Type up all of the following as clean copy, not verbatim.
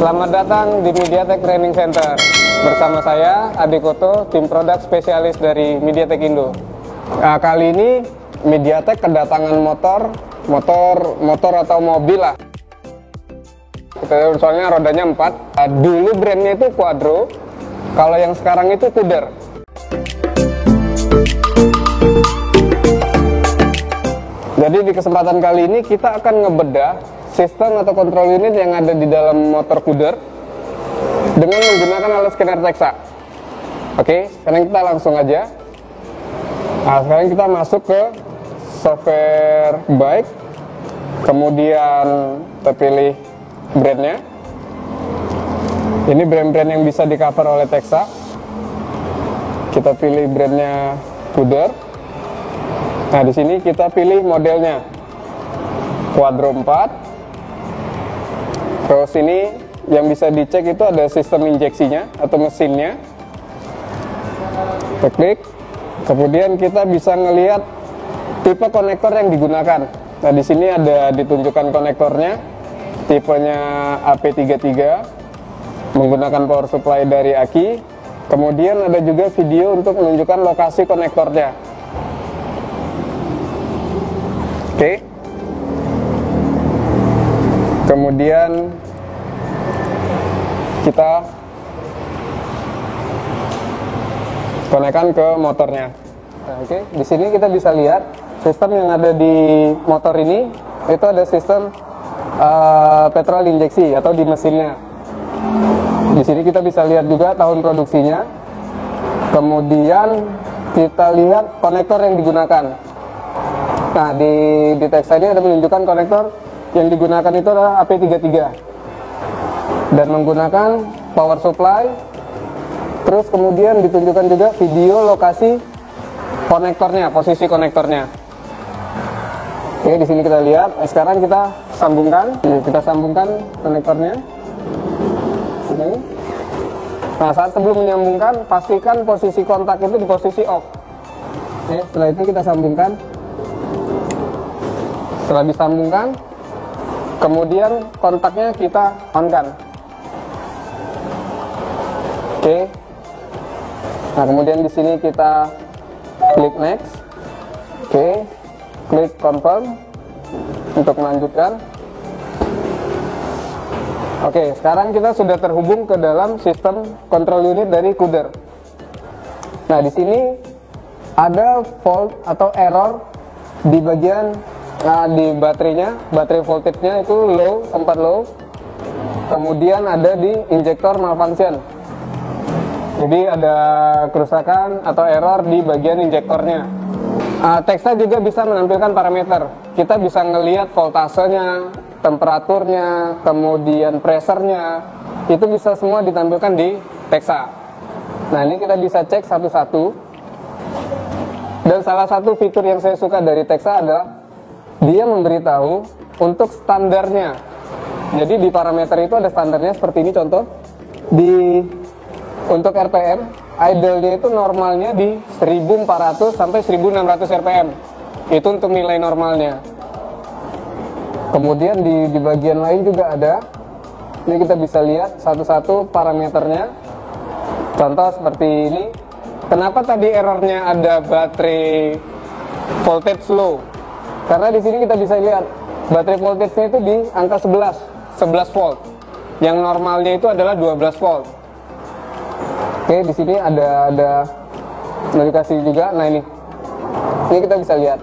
Selamat datang di MediaTek Training Center. Bersama saya, Adi Koto, tim produk spesialis dari MediaTek Indo. Nah, kali ini MediaTek kedatangan motor atau mobil lah. Soalnya rodanya 4. Dulu brandnya itu Quadro, kalau yang sekarang itu Kuder. Jadi di kesempatan kali ini kita akan ngebedah sistem atau kontrol unit yang ada di dalam motor Kuder dengan menggunakan alat scanner Texa. Oke, sekarang kita langsung aja. Nah, sekarang kita masuk ke software bike, kemudian kita pilih brandnya. Ini brand-brand yang bisa di cover oleh Texa. Kita pilih brandnya Kuder. Nah, di sini kita pilih modelnya Quadro 4. Terus ini yang bisa dicek itu ada sistem injeksinya atau mesinnya. Kita klik. Kemudian kita bisa ngelihat tipe konektor yang digunakan. Nah, di sini ada ditunjukkan konektornya. Tipenya AP33 menggunakan power supply dari Aki. Kemudian ada juga video untuk menunjukkan lokasi konektornya. Oke. Kemudian kita konekkan ke motornya. Nah, oke, di sini kita bisa lihat sistem yang ada di motor ini itu ada sistem petrol injeksi atau di mesinnya. Di sini kita bisa lihat juga tahun produksinya. Kemudian kita lihat konektor yang digunakan. Nah, di Texa ini ada menunjukkan konektor yang digunakan itu adalah AP33 dan menggunakan power supply. Terus kemudian ditunjukkan juga video lokasi konektornya, posisi konektornya. Oke, di sini kita lihat. Sekarang kita sambungkan. Kita sambungkan konektornya. Ini. Nah, saat sebelum menyambungkan, pastikan posisi kontak itu di posisi off. Oke, setelah itu kita sambungkan. Setelah disambungkan, kemudian kontaknya kita on-kan. Oke. Nah, kemudian di sini kita klik next. Oke. Klik confirm untuk melanjutkan. Oke, sekarang kita sudah terhubung ke dalam sistem kontrol unit dari Kuder. Nah, di sini ada fault atau error di bagian di baterainya, baterai voltage-nya itu low, sempat low. Kemudian ada di injektor malfunction. Jadi ada kerusakan atau error di bagian injektornya. Texa juga bisa menampilkan parameter. Kita bisa ngelihat voltasenya, temperaturnya, kemudian pressure-nya. Itu bisa semua ditampilkan di Texa. Nah, ini kita bisa cek satu-satu. Dan salah satu fitur yang saya suka dari Texa adalah dia memberitahu untuk standarnya. Jadi di parameter itu ada standarnya seperti ini contoh. Untuk RPM, idle-nya itu normalnya di 1400 sampai 1600 RPM. Itu untuk nilai normalnya. Kemudian di bagian lain juga ada. Ini kita bisa lihat satu-satu parameternya. Contoh seperti ini. Kenapa tadi errornya ada baterai voltage low? Karena di sini kita bisa lihat baterai voltage-nya itu di angka 11 volt. Yang normalnya itu adalah 12 volt. Oke, di sini ada dikasih juga. Nah, ini kita bisa lihat.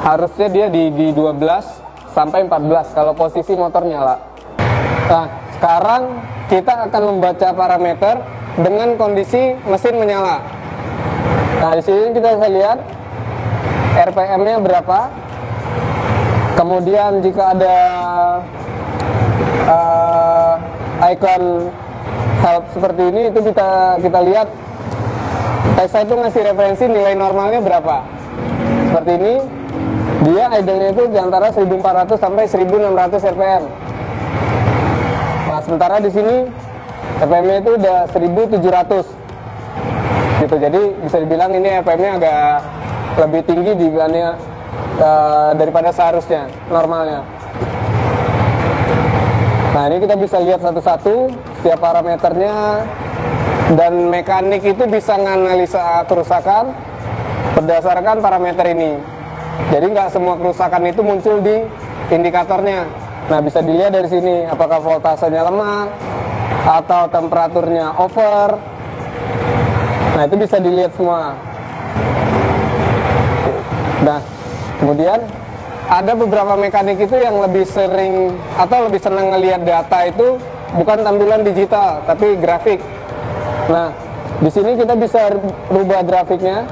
Harusnya dia di 12 sampai 14 kalau posisi motor nyala. Nah, sekarang kita akan membaca parameter dengan kondisi mesin menyala. Nah, di sini kita bisa lihat RPM-nya berapa. Kemudian jika ada icon help seperti ini, itu kita lihat Texa itu ngasih referensi nilai normalnya berapa. Seperti ini, dia idle-nya itu di antara 1400 sampai 1600 RPM. Nah, sementara di sini RPM-nya itu udah 1700. Gitu. Jadi bisa dibilang ini RPM-nya agak lebih tinggi dibanding daripada seharusnya normalnya. Nah, ini kita bisa lihat satu-satu setiap parameternya, dan mekanik itu bisa menganalisa kerusakan berdasarkan parameter ini. Jadi nggak semua kerusakan itu muncul di indikatornya. Nah, bisa dilihat dari sini apakah voltasenya lemah atau temperaturnya over. Nah, itu bisa dilihat semua. Nah, kemudian ada beberapa mekanik itu yang lebih sering atau lebih senang ngelihat data itu bukan tampilan digital tapi grafik. Nah, di sini kita bisa rubah grafiknya,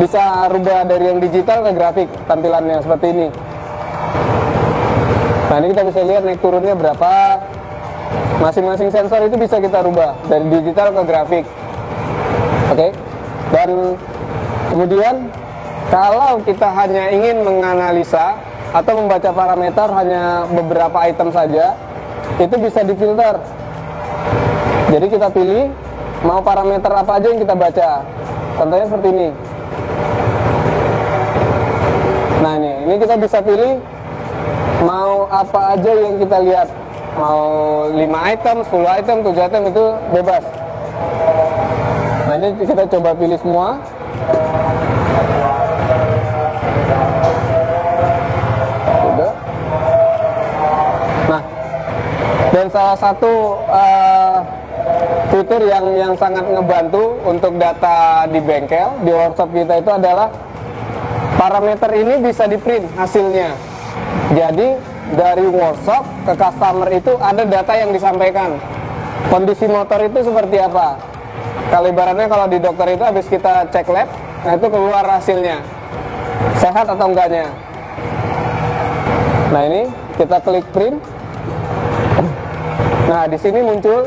bisa rubah dari yang digital ke grafik tampilannya seperti ini. Nah, ini kita bisa lihat naik turunnya berapa. Masing-masing sensor itu bisa kita rubah dari digital ke grafik. Oke. Dan kemudian kalau kita hanya ingin menganalisa atau membaca parameter hanya beberapa item saja, itu bisa difilter. Jadi kita pilih mau parameter apa aja yang kita baca. Contohnya seperti ini. Nah, ini kita bisa pilih mau apa aja yang kita lihat. Mau 5 item, 10 item, 7 item, itu bebas. Nah, ini kita coba pilih semua. Udah. Nah, dan salah satu fitur yang sangat ngebantu untuk data di bengkel, di workshop kita itu adalah parameter ini bisa di print hasilnya. Jadi dari workshop ke customer itu ada data yang disampaikan. Kondisi motor itu seperti apa? Kalau ibaratnya kalau di dokter itu habis kita cek lab, nah itu keluar hasilnya. Sehat atau enggaknya. Nah, ini kita klik print. Nah, di sini muncul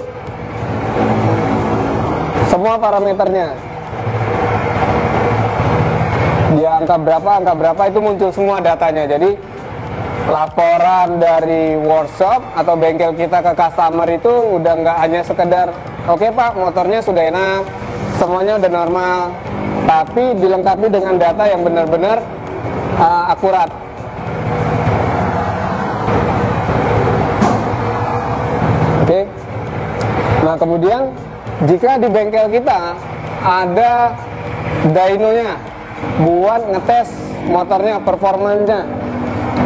semua parameternya. Di angka berapa itu muncul semua datanya. Jadi laporan dari workshop atau bengkel kita ke customer itu udah nggak hanya sekedar oke Pak, motornya sudah enak, semuanya udah normal, tapi dilengkapi dengan data yang benar-benar akurat. Oke. Nah, kemudian jika di bengkel kita ada dynonya buat ngetes motornya, performanya,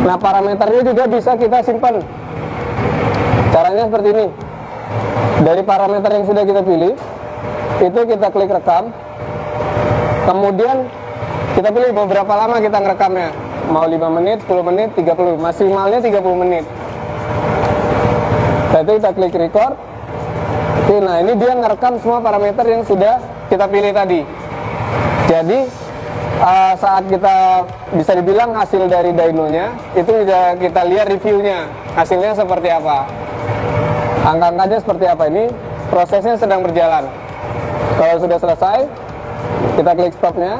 nah parameternya juga bisa kita simpan. Caranya seperti ini. Dari parameter yang sudah kita pilih, itu kita klik rekam. Kemudian kita pilih beberapa lama kita ngerekamnya. Mau 5 menit, 10 menit, 30, maksimalnya 30 menit. Setelah itu kita klik record. Oke, nah ini dia ngerekam semua parameter yang sudah kita pilih tadi. Jadi saat kita bisa dibilang hasil dari dynonya itu bisa kita lihat reviewnya, hasilnya seperti apa, angka-angkanya seperti apa. Ini prosesnya sedang berjalan. Kalau sudah selesai, kita klik stopnya,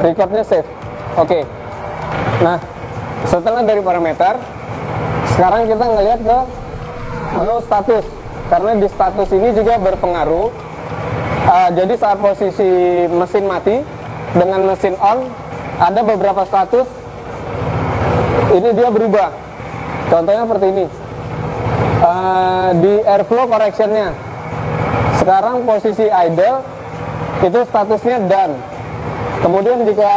recordnya save. Oke. Nah, setelah dari parameter, sekarang kita ngelihat ke menu status, karena di status ini juga berpengaruh. Jadi saat posisi mesin mati dengan mesin on, ada beberapa status ini dia berubah. Contohnya seperti ini. Di airflow correctionnya sekarang posisi idle itu statusnya done. Kemudian jika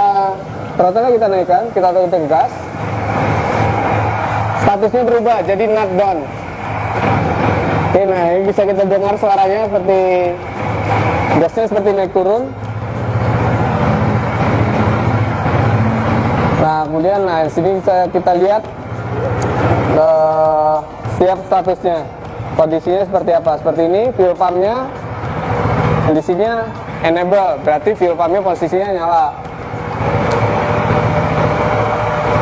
throttle kita naikkan, kita tekan gas, statusnya berubah jadi not done. Oke, nah ini bisa kita dengar suaranya seperti gasnya seperti naik turun. Nah, kemudian di sini kita lihat setiap statusnya, kondisinya seperti apa. Seperti ini, fuel pumpnya kondisinya enable, berarti fuel pumpnya posisinya nyala.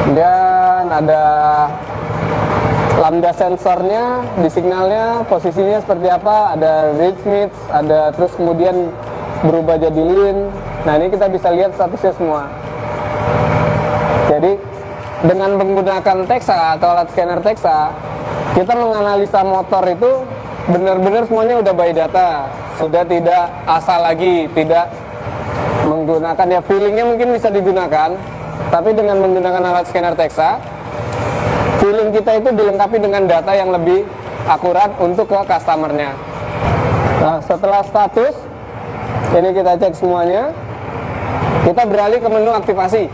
Kemudian ada lambda sensornya, di signalnya posisinya seperti apa, ada read smith, ada terus kemudian berubah jadi lean. Nah, ini kita bisa lihat statusnya semua. Jadi dengan menggunakan Texa atau alat scanner Texa, kita menganalisa motor itu benar-benar semuanya udah by data, sudah tidak asal lagi, tidak menggunakan, ya feelingnya mungkin bisa digunakan, tapi dengan menggunakan alat scanner Texa, feeling kita itu dilengkapi dengan data yang lebih akurat untuk ke customernya. Nah, setelah status ini kita cek semuanya, kita beralih ke menu aktivasi.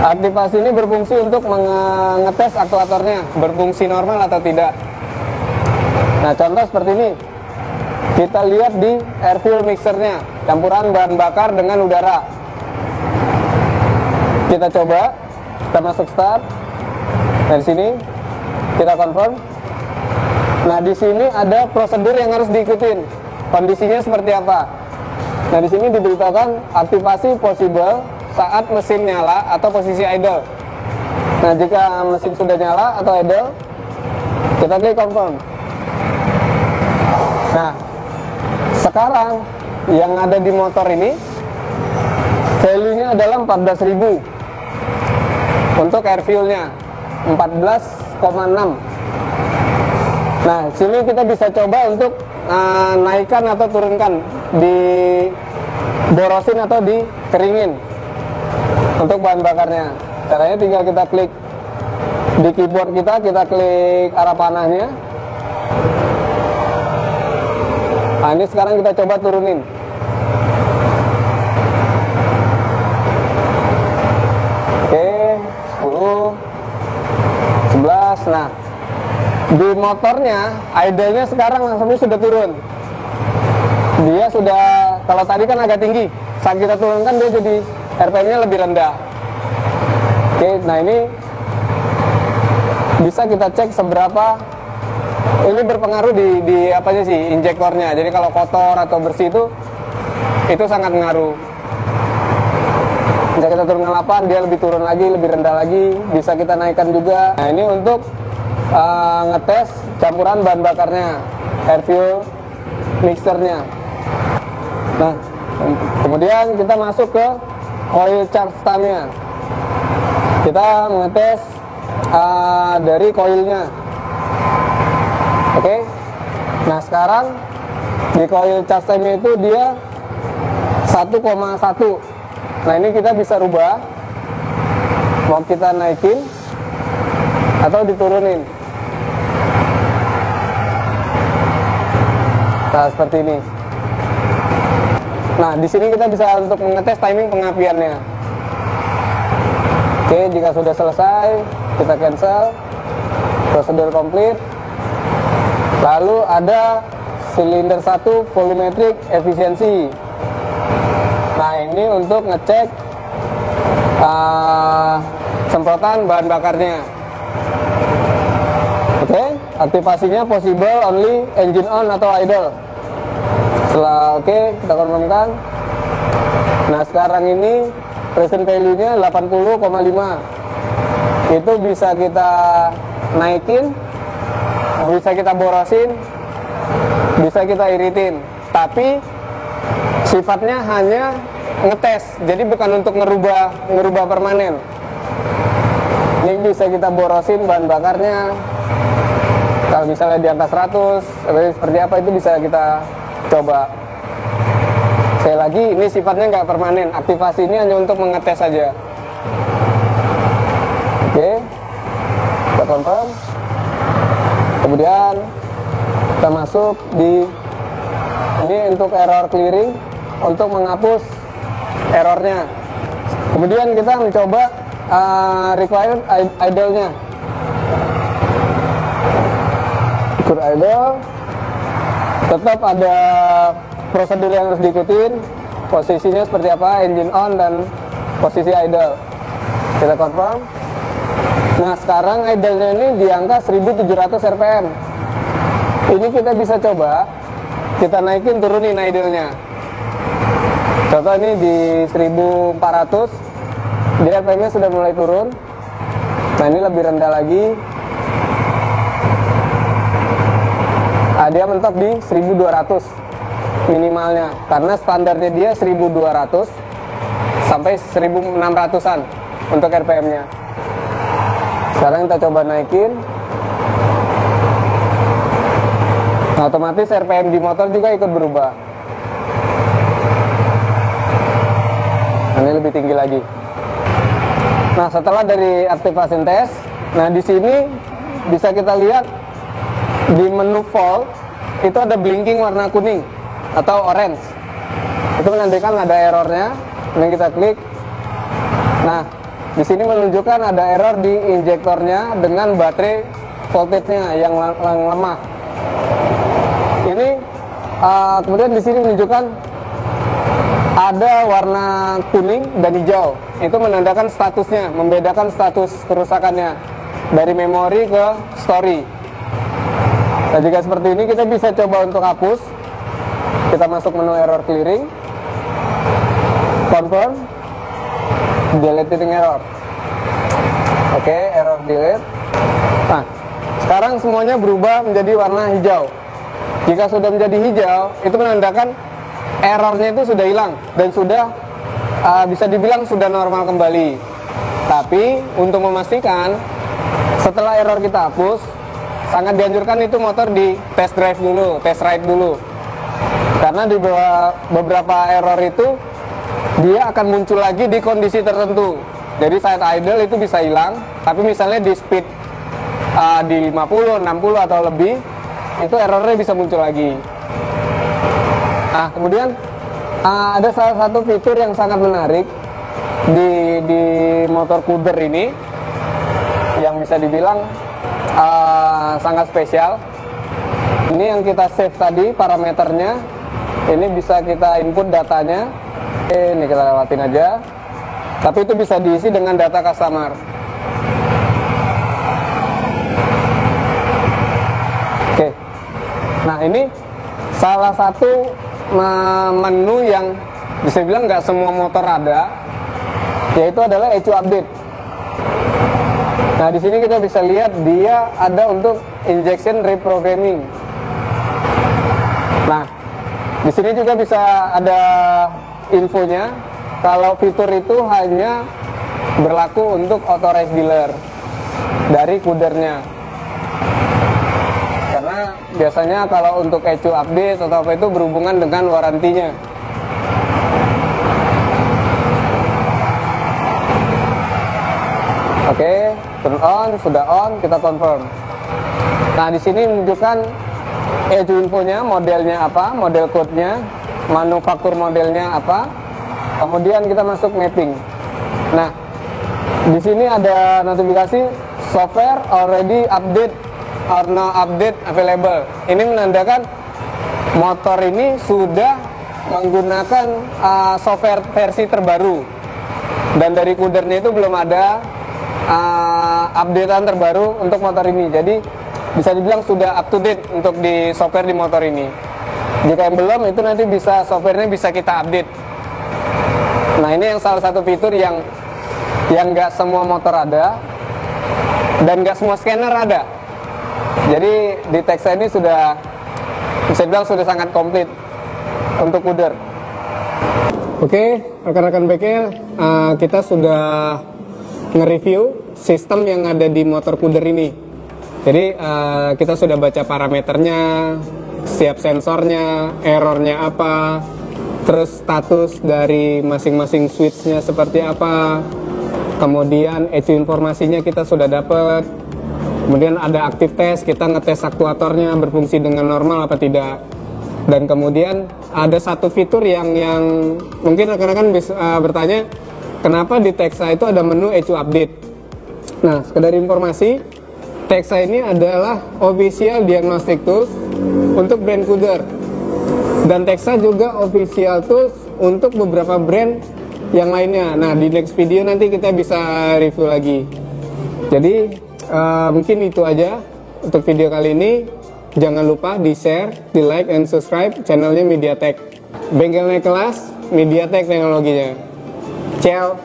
Aktivasi ini berfungsi untuk mengetes aktuatornya berfungsi normal atau tidak. Nah, contoh seperti ini, kita lihat di air fuel mixernya, campuran bahan bakar dengan udara. Kita coba, kita masuk start. Dari sini kita confirm. Nah, di sini ada prosedur yang harus diikutin. Kondisinya seperti apa? Nah, di sini diberitakan aktivasi possible saat mesin nyala atau posisi idle. Nah, jika mesin sudah nyala atau idle, kita klik confirm. Nah, sekarang yang ada di motor ini value-nya adalah 14.000 untuk air fuel-nya 14,6. Nah, sini kita bisa coba untuk naikkan atau turunkan, diborosin atau dikeringin untuk bahan bakarnya. Caranya tinggal kita klik di keyboard kita klik arah panahnya. Nah, ini sekarang kita coba turunin. Oke, 10, 11. Nah, di motornya idle-nya sekarang langsung sudah turun. Dia sudah, kalau tadi kan agak tinggi, saat kita turunkan dia jadi RPM-nya lebih rendah. Oke, nah ini bisa kita cek seberapa ini berpengaruh di apa aja sih injektornya. Jadi kalau kotor atau bersih itu sangat mengaruh. Bisa kita turun ke 8, dia lebih turun lagi, lebih rendah lagi. Bisa kita naikkan juga. Nah, ini untuk ngetes campuran bahan bakarnya, air fuel mixernya. Nah, kemudian kita masuk ke coil charge time-nya. Kita mengetes dari coilnya. Oke. Nah, sekarang di coil charge time itu dia 1,1. Nah, ini kita bisa rubah, mau kita naikin atau diturunin. Nah, seperti ini. Nah, di sini kita bisa untuk mengetes timing pengapiannya. Oke, jika sudah selesai, kita cancel, prosedur komplit. Lalu ada silinder 1 volumetric efisiensi. Nah, ini untuk ngecek semprotan bahan bakarnya. Oke, aktivasinya possible only engine on atau idle. Setelah oke, kita konfirmkan. Nah, sekarang ini present value-nya 80,5. Itu bisa kita naikin, bisa kita borosin, bisa kita iritin. Tapi sifatnya hanya ngetes, jadi bukan untuk ngerubah permanen. Ini bisa kita borosin bahan bakarnya. Kalau misalnya di atas 100, seperti apa itu bisa kita coba. Sekali lagi, ini sifatnya nggak permanen. Aktivasi ini hanya untuk mengetes saja. Oke, kita confirm. Kemudian kita masuk di ini untuk error clearing, untuk menghapus errornya. Kemudian kita mencoba required idle-nya. Ukur idle, tetap ada prosedur yang harus diikutin. Posisinya seperti apa, engine on dan posisi idle. Kita confirm. Nah, sekarang idle-nya ini di angka 1700 rpm. Ini kita bisa coba kita naikin turunin idle-nya. Contoh ini di 1400, di RPM-nya sudah mulai turun. Nah, ini lebih rendah lagi. Dia mentok di 1200 minimalnya, karena standarnya dia 1200 sampai 1600-an untuk RPM-nya. Sekarang kita coba naikin. Nah, otomatis RPM di motor juga ikut berubah. Ini lebih tinggi lagi. Nah, setelah dari activation test, nah di sini bisa kita lihat di menu fault itu ada blinking warna kuning atau orange. Itu menandakan ada errornya. Yang kita klik. Nah, di sini menunjukkan ada error di injektornya dengan baterai voltage-nya yang lemah. Ini kemudian di sini menunjukkan ada warna kuning dan hijau. Itu menandakan statusnya, membedakan status kerusakannya dari memori ke story. Nah, jika seperti ini kita bisa coba untuk hapus. Kita masuk menu error clearing, confirm, deleting error. Oke, error delete. Nah, sekarang semuanya berubah menjadi warna hijau. Jika sudah menjadi hijau, itu menandakan errornya itu sudah hilang dan sudah bisa dibilang sudah normal kembali. Tapi untuk memastikan setelah error kita hapus, sangat dianjurkan itu motor di test drive dulu, test ride dulu. Karena di beberapa error itu dia akan muncul lagi di kondisi tertentu. Jadi saat idle itu bisa hilang, tapi misalnya di speed di 50, 60 atau lebih, itu errornya bisa muncul lagi. Nah, kemudian ada salah satu fitur yang sangat menarik di motor Kuder ini, yang bisa dibilang sangat spesial. Ini yang kita save tadi parameternya. Ini bisa kita input datanya. Ini kita lewatin aja. Tapi itu bisa diisi dengan data customer. Oke. Nah, ini salah satu menu yang bisa bilang nggak semua motor ada, yaitu adalah ECU update. Nah, di sini kita bisa lihat dia ada untuk injection reprogramming. Nah, di sini juga bisa ada infonya kalau fitur itu hanya berlaku untuk authorized dealer dari Kudernya. Karena biasanya kalau untuk ECU update atau apa itu berhubungan dengan warantinya. Oke, turn on, sudah on, kita confirm. Nah, di sini menunjukkan ECU infonya, modelnya apa, model code-nya, manufaktur modelnya apa. Kemudian kita masuk mapping. Nah, di sini ada notifikasi software already update or no update available. Ini menandakan motor ini sudah menggunakan software versi terbaru. Dan dari Kudernya itu belum ada updatean terbaru untuk motor ini. Jadi bisa dibilang sudah up to date untuk di software di motor ini. Jika yang belum, itu nanti bisa softwarenya bisa kita update. Nah, ini yang salah satu fitur yang nggak semua motor ada dan nggak semua scanner ada. Jadi di Teksa ini sudah bisa dibilang sudah sangat komplit untuk Kuder. Oke, rekan-rekan bengkel, kita sudah nge-review sistem yang ada di motor Kuder ini. Jadi kita sudah baca parameternya, setiap sensornya, errornya apa, terus status dari masing-masing switchnya seperti apa, kemudian ECU informasinya kita sudah dapat, kemudian ada active test, kita ngetes aktuatornya berfungsi dengan normal apa tidak, dan kemudian ada satu fitur yang mungkin rekan-rekan bisa bertanya, kenapa di Teksa itu ada menu ECU update. Nah, sekedar informasi, Teksa ini adalah official diagnostic tools untuk brand Kuder, dan Teksa juga official tools untuk beberapa brand yang lainnya. Nah, di next video nanti kita bisa review lagi. Jadi mungkin itu aja untuk video kali ini. Jangan lupa di share, di like, and subscribe channelnya MediaTek. Bengkel naik kelas, MediaTek teknologinya. Ciao.